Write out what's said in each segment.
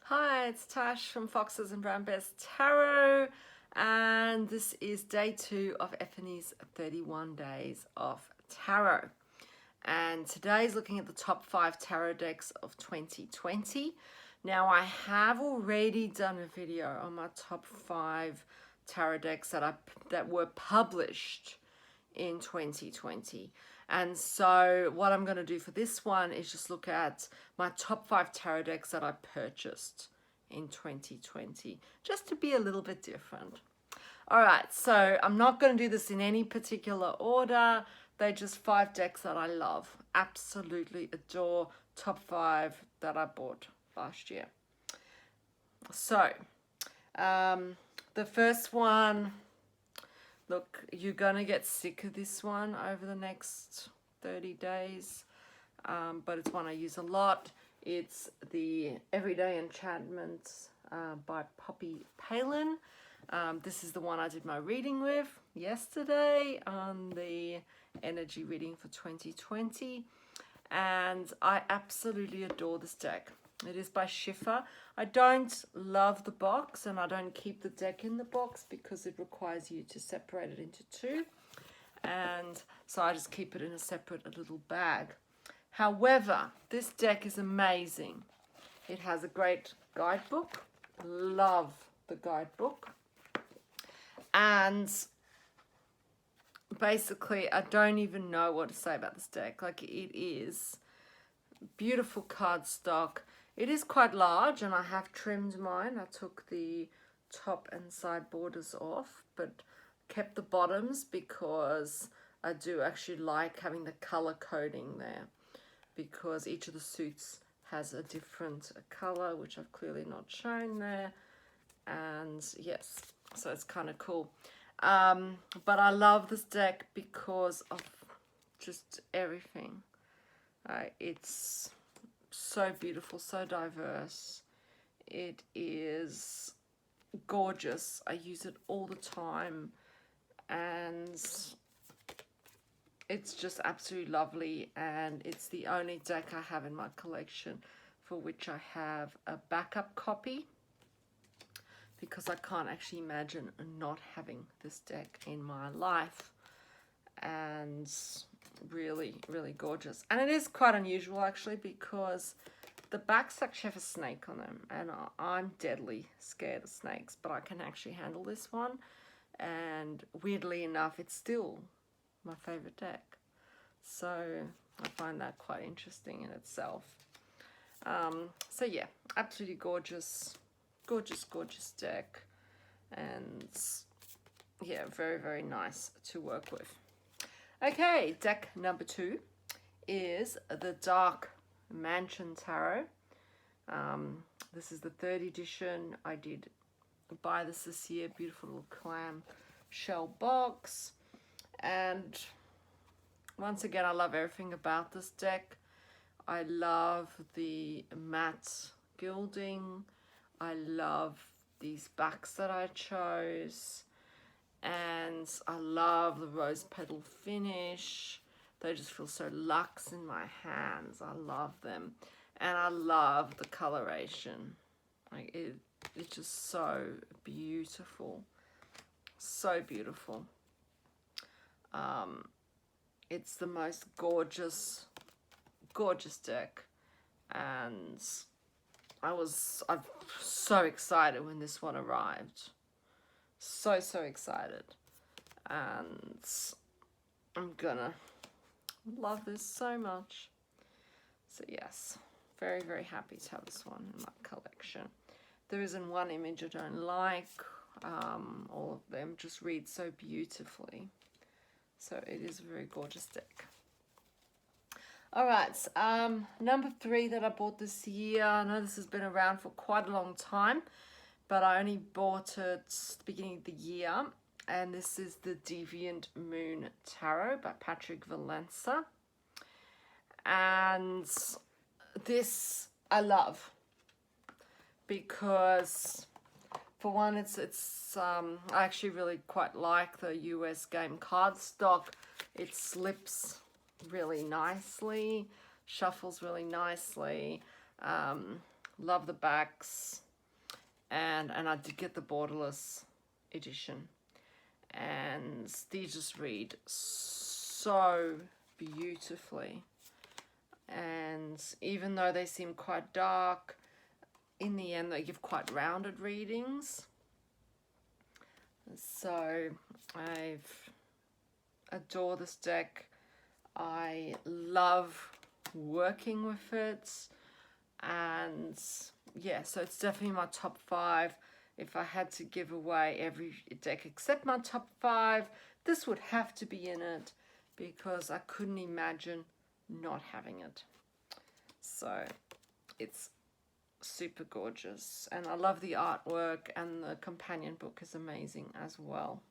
Hi, it's Tash from Foxes and Brown Bears Tarot, and this is day 2 of Ethony's 31 days of tarot. And today's looking at the top 5 tarot decks of 2020. Now, I have already done a video on my top 5 tarot decks that were published in 2020. And so what I'm going to do for this one is just look at my top 5 tarot decks that I purchased in 2020, just to be a little bit different. All right, so I'm not going to do this in any particular order. They're just 5 decks that I love, absolutely adore, top 5 that I bought last year. So the first one, look, you're going to get sick of this one over the next 30 days, but it's one I use a lot. It's the Everyday Enchantments by Poppy Palin. This is the one I did my reading with yesterday on the energy reading for 2020, and I absolutely adore this deck. It is by Schiffer. I don't love the box, and I don't keep the deck in the box because it requires you to separate it into 2. And so I just keep it in a separate little bag. However, this deck is amazing. It has a great guidebook. Love the guidebook. And basically, I don't even know what to say about this deck. Like, it is beautiful cardstock. It is quite large, and I have trimmed mine. I took the top and side borders off, but kept the bottoms because I do actually like having the color coding there, because each of the suits has a different color, which I've clearly not shown there. And yes, so it's kind of cool. But I love this deck because of just everything. It's so beautiful, so diverse. It is gorgeous. I use it all the time, and it's just absolutely lovely. And it's the only deck I have in my collection for which I have a backup copy, because I can't actually imagine not having this deck in my life. And really, really gorgeous. And it is quite unusual actually, because the backs actually have a snake on them, and I'm deadly scared of snakes, but I can actually handle this one. And weirdly enough, it's still my favorite deck. So I find that quite interesting in itself. So yeah, absolutely gorgeous, gorgeous, gorgeous deck. And yeah, very, very nice to work with. Okay, deck number 2 is the Dark Mansion Tarot. This is the 3rd edition. I did buy this year. Beautiful little clam shell box. And once again, I love everything about this deck. I love the matte gilding. I love these backs that I chose. And I love the rose petal finish. They just feel so luxe in my hands. I love them. And I love the coloration. Like it's just so beautiful. So beautiful. It's the most gorgeous, gorgeous deck. And I'm so excited when this one arrived. So excited, and I'm gonna love this so much. So yes, very, very happy to have this one in my collection. There isn't one image I don't like. All of them just read so beautifully. So it is a very gorgeous deck. All right, number 3 that I bought this year. I know this has been around for quite a long time, but I only bought it at the beginning of the year. And this is the Deviant Moon Tarot by Patrick Valenza. And this I love, because for one, I actually really quite like the US game cardstock. It slips really nicely, shuffles really nicely. Love the backs. And I did get the borderless edition. And these just read so beautifully. And even though they seem quite dark, in the end they give quite rounded readings. So I adore this deck. I love working with it, and yeah, so it's definitely my top 5. If I had to give away every deck except my top 5, this would have to be in it, because I couldn't imagine not having it. So it's super gorgeous, and I love the artwork, and the companion book is amazing as well.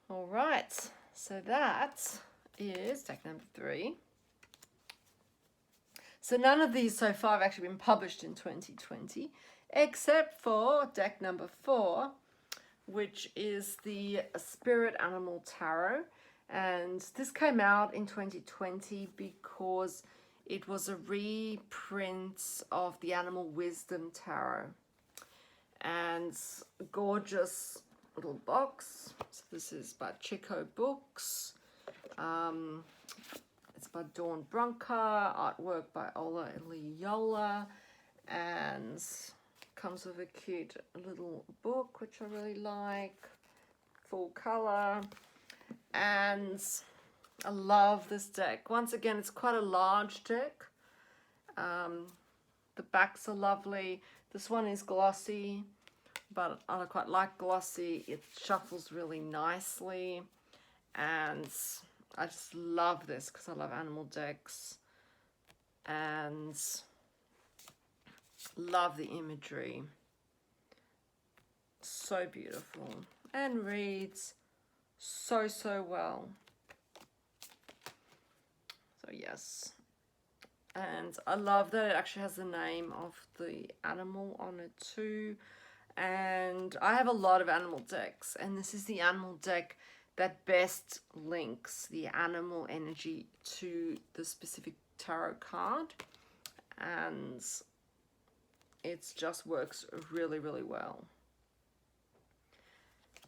All right, so that is deck number 3. So none of these so far have actually been published in 2020, except for deck number 4, which is the Spirit Animal Tarot. And this came out in 2020 because it was a reprint of the Animal Wisdom Tarot. And gorgeous little box. So this is by Chico Books. It's by Dawn Brunker, artwork by Ola Eliola, and comes with a cute little book, which I really like, full color. And I love this deck. Once again, it's quite a large deck. The backs are lovely. This one is glossy, but I quite like glossy. It shuffles really nicely, and I just love this because I love animal decks, and love the imagery. So beautiful, and reads so well. So yes, and I love that it actually has the name of the animal on it too. And I have a lot of animal decks, and this is the animal deck that best links the animal energy to the specific tarot card, and it just works really well.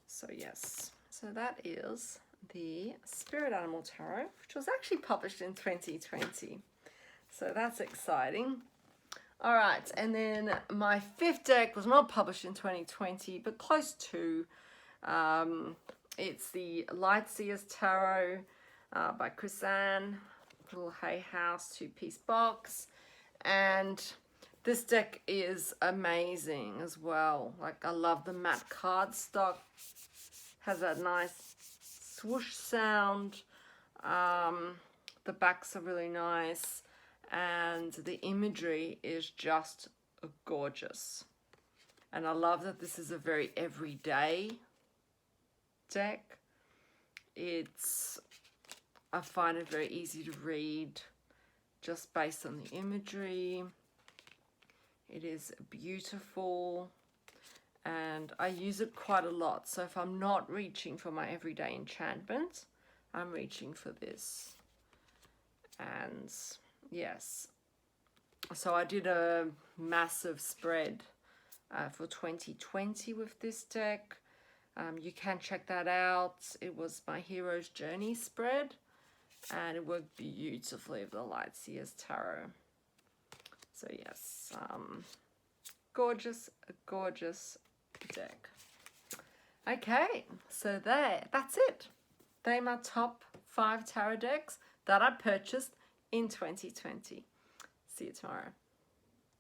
So yes, so that is the Spirit Animal Tarot, which was actually published in 2020. So that's exciting. All right, and then my 5th deck was not published in 2020, but close to. It's the Lightsabers Tarot by Chrisanne, little Hay House 2-piece box. And this deck is amazing as well. Like, I love the matte cardstock. Has that nice swoosh sound. The backs are really nice, and the imagery is just gorgeous. And I love that this is a very everyday deck. I find it very easy to read just based on the imagery. It is beautiful, and I use it quite a lot. So if I'm not reaching for my everyday enchantment, I'm reaching for this. And yes, so I did a massive spread for 2020 with this deck. You can check that out. It was my Hero's Journey spread, and it worked beautifully with the Lightsabers Tarot. So yes, gorgeous deck. Okay, so that's it. They're my top 5 tarot decks that I purchased in 2020. See you tomorrow.